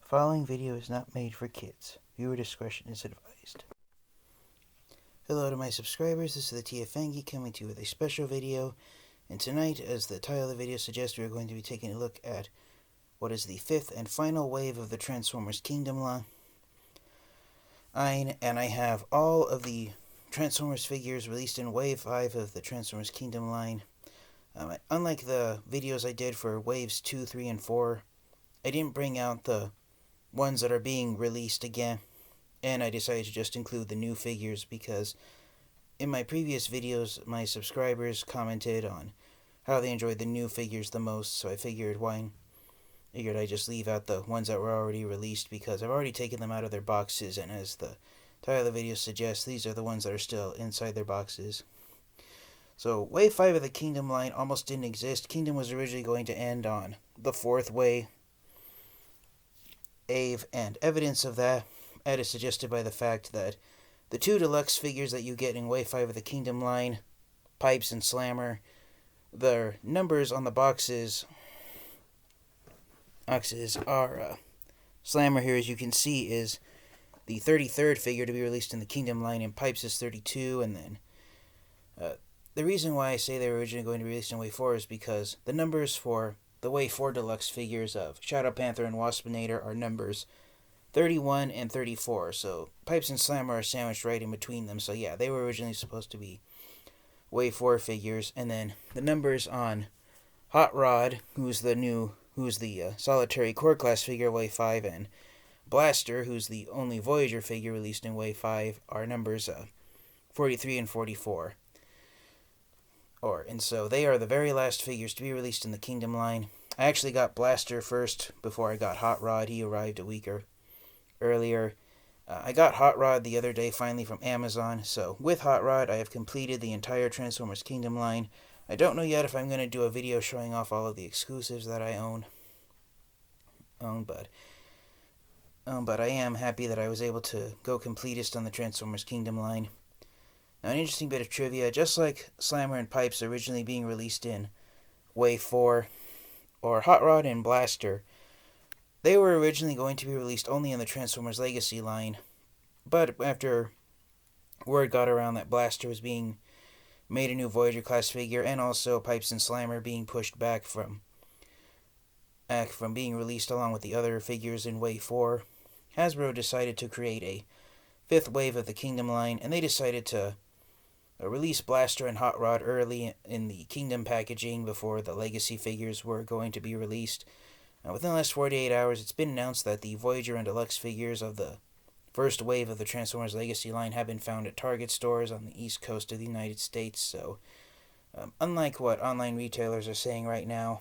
Following video is not made for kids. Viewer discretion is advised. Hello to my subscribers, this is the TFangi coming to you with a special video. And tonight, as the title of the video suggests, we are going to be taking a look at what is the fifth and final wave of the Transformers Kingdom line. And I have all of the Transformers figures released in Wave 5 of the Transformers Kingdom line. Unlike the videos I did for Waves 2, 3, and 4, I didn't bring out the ones that are being released again, and I decided to just include the new figures because in my previous videos my subscribers commented on how they enjoyed the new figures the most, so I figured I just leave out the ones that were already released because I've already taken them out of their boxes, and as the title of the video suggests, these are the ones that are still inside their boxes. So Wave 5 of the Kingdom line almost didn't exist. Kingdom was originally going to end on the fourth wave, and evidence of that is suggested by the fact that the two deluxe figures that you get in Wave 5 of the Kingdom line, Pipes and Slammer, their numbers on the boxes are, Slammer here, as you can see, is the 33rd figure to be released in the Kingdom line, and Pipes is 32, and then the reason why I say they were originally going to be released in Wave 4 is because the numbers for the Wave 4 deluxe figures of Shadow Panther and Waspinator are numbers 31 and 34, so Pipes and Slammer are sandwiched right in between them. So yeah, they were originally supposed to be Wave 4 figures, and then the numbers on Hot Rod, who's the Solitary Core Class figure Wave 5, and Blaster, who's the only Voyager figure released in Wave 5, are numbers 43 and 44. And so they are the very last figures to be released in the Kingdom line. I actually got Blaster first before I got Hot Rod. He arrived a week earlier. I got Hot Rod the other day finally from Amazon. So with Hot Rod, I have completed the entire Transformers Kingdom line. I don't know yet if I'm going to do a video showing off all of the exclusives that I own. But I am happy that I was able to go completist on the Transformers Kingdom line. Now, an interesting bit of trivia, just like Slammer and Pipes originally being released in Wave 4, or Hot Rod and Blaster, they were originally going to be released only in the Transformers Legacy line, but after word got around that Blaster was being made a new Voyager class figure, and also Pipes and Slammer being pushed back from being released along with the other figures in Wave 4, Hasbro decided to create a fifth wave of the Kingdom line, and they decided to release Blaster and Hot Rod early in the Kingdom packaging before the Legacy figures were going to be released. Within the last 48 hours, it's been announced that the Voyager and Deluxe figures of the first wave of the Transformers Legacy line have been found at Target stores on the East Coast of the United States. So, unlike what online retailers are saying right now,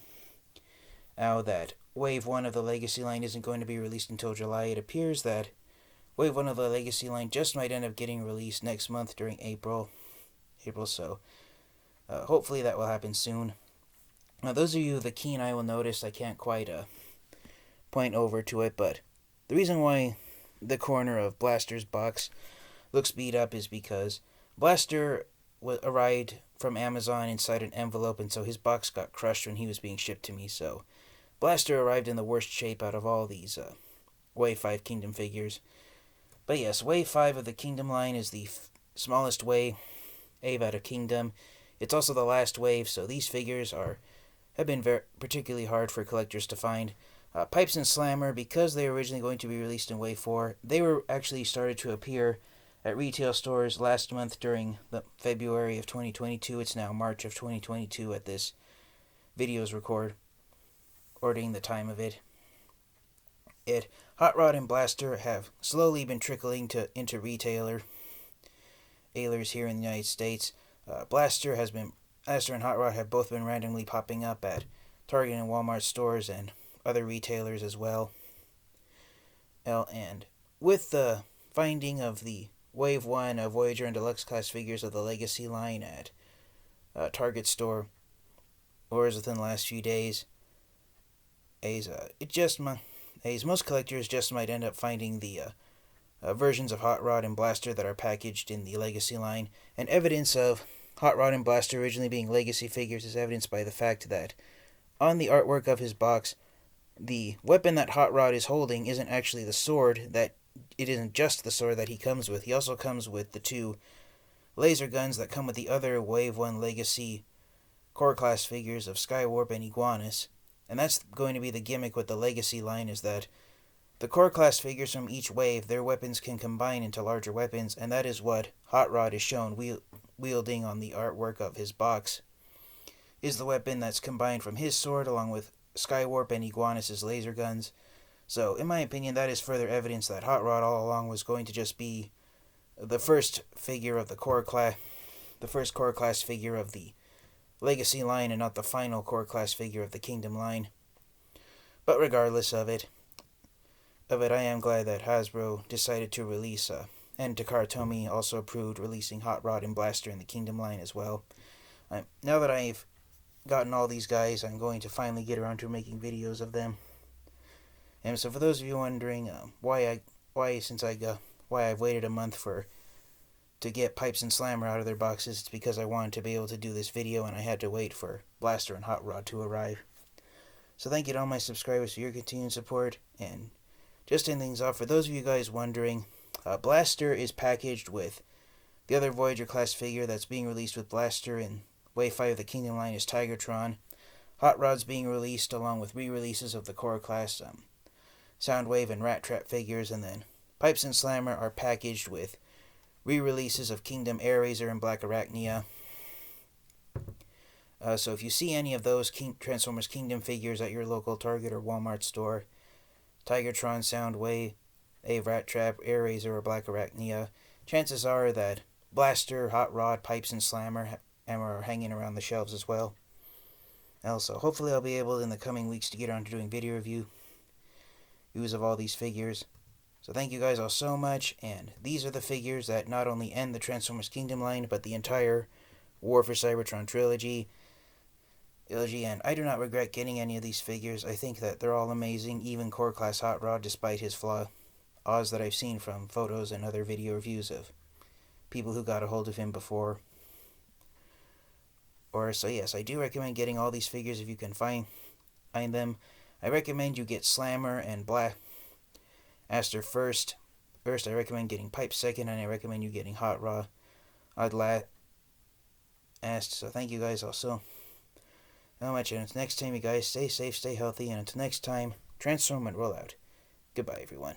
that Wave 1 of the Legacy line isn't going to be released until July, it appears that Wave 1 of the Legacy line just might end up getting released next month during April, so hopefully that will happen soon. Now, those of you with a keen eye will notice I can't quite point over to it, but the reason why the corner of Blaster's box looks beat up is because Blaster arrived from Amazon inside an envelope, and so his box got crushed when he was being shipped to me, so Blaster arrived in the worst shape out of all these Wave 5 Kingdom figures. But yes, Wave 5 of the Kingdom line is the smallest wave out of Kingdom. It's also the last wave, so these figures have been particularly hard for collectors to find. Pipes and Slammer, because they were originally going to be released in Wave 4, they were actually started to appear at retail stores last month during the February of 2022. It's now March of 2022 at this video's recording the time of it. Hot Rod and Blaster have slowly been trickling into retailers here in the United States. Blaster and Hot Rod have both been randomly popping up at Target and Walmart stores and other retailers as well. And with the finding of the Wave 1 of Voyager and Deluxe class figures of the Legacy line at Target stores within the last few days, most collectors just might end up finding the versions of Hot Rod and Blaster that are packaged in the Legacy line, and evidence of Hot Rod and Blaster originally being Legacy figures is evidenced by the fact that on the artwork of his box, the weapon that Hot Rod is holding isn't actually the sword. That it isn't just the sword that he comes with. He also comes with the two laser guns that come with the other Wave 1 Legacy core class figures of Skywarp and Iguanus. And that's going to be the gimmick with the Legacy line, is that the core class figures from each wave, their weapons can combine into larger weapons, and that is what Hot Rod is shown wielding on the artwork of his box, is the weapon that's combined from his sword along with Skywarp and Iguanus' laser guns. So, in my opinion, that is further evidence that Hot Rod all along was going to just be the first figure of the first core class figure of the Legacy line, and not the final core class figure of the Kingdom line. But regardless of it, I am glad that Hasbro decided to release, and Takara Tomy also approved releasing Hot Rod and Blaster in the Kingdom line as well. Now that I've gotten all these guys, I'm going to finally get around to making videos of them. And so, for those of you wondering why I've waited a month to get Pipes and Slammer out of their boxes, it's because I wanted to be able to do this video, and I had to wait for Blaster and Hot Rod to arrive. So thank you to all my subscribers for your continued support. And just to end things off, for those of you guys wondering, Blaster is packaged with the other Voyager class figure that's being released with Blaster in Wave 5 of the Kingdom line is Cybertron. Hot Rod's being released along with re-releases of the core class Soundwave and Rat Trap figures, and then Pipes and Slammer are packaged with re-releases of Kingdom Airazor and Black Arachnia. So if you see any of those Transformers Kingdom figures at your local Target or Walmart store, Tigertron, Soundwave, Rat Trap, Airazor, or Black Arachnia, chances are that Blaster, Hot Rod, Pipes, and Slammer are hanging around the shelves as well. Also, hopefully I'll be able in the coming weeks to get around to doing video reviews of all these figures. So thank you guys all so much, and these are the figures that not only end the Transformers Kingdom line, but the entire War for Cybertron Trilogy. And I do not regret getting any of these figures. I think that they're all amazing, even Core Class Hot Rod, despite his flaws that I've seen from photos and other video reviews of people who got a hold of him before. So yes, I do recommend getting all these figures if you can find them. I recommend you get Slammer and Blaster first. I recommend getting Pipe second, and I recommend you getting Hot Rod last. So thank you guys also so much, and until next time, you guys, stay safe, stay healthy, and until next time, transform and roll out. Goodbye, everyone.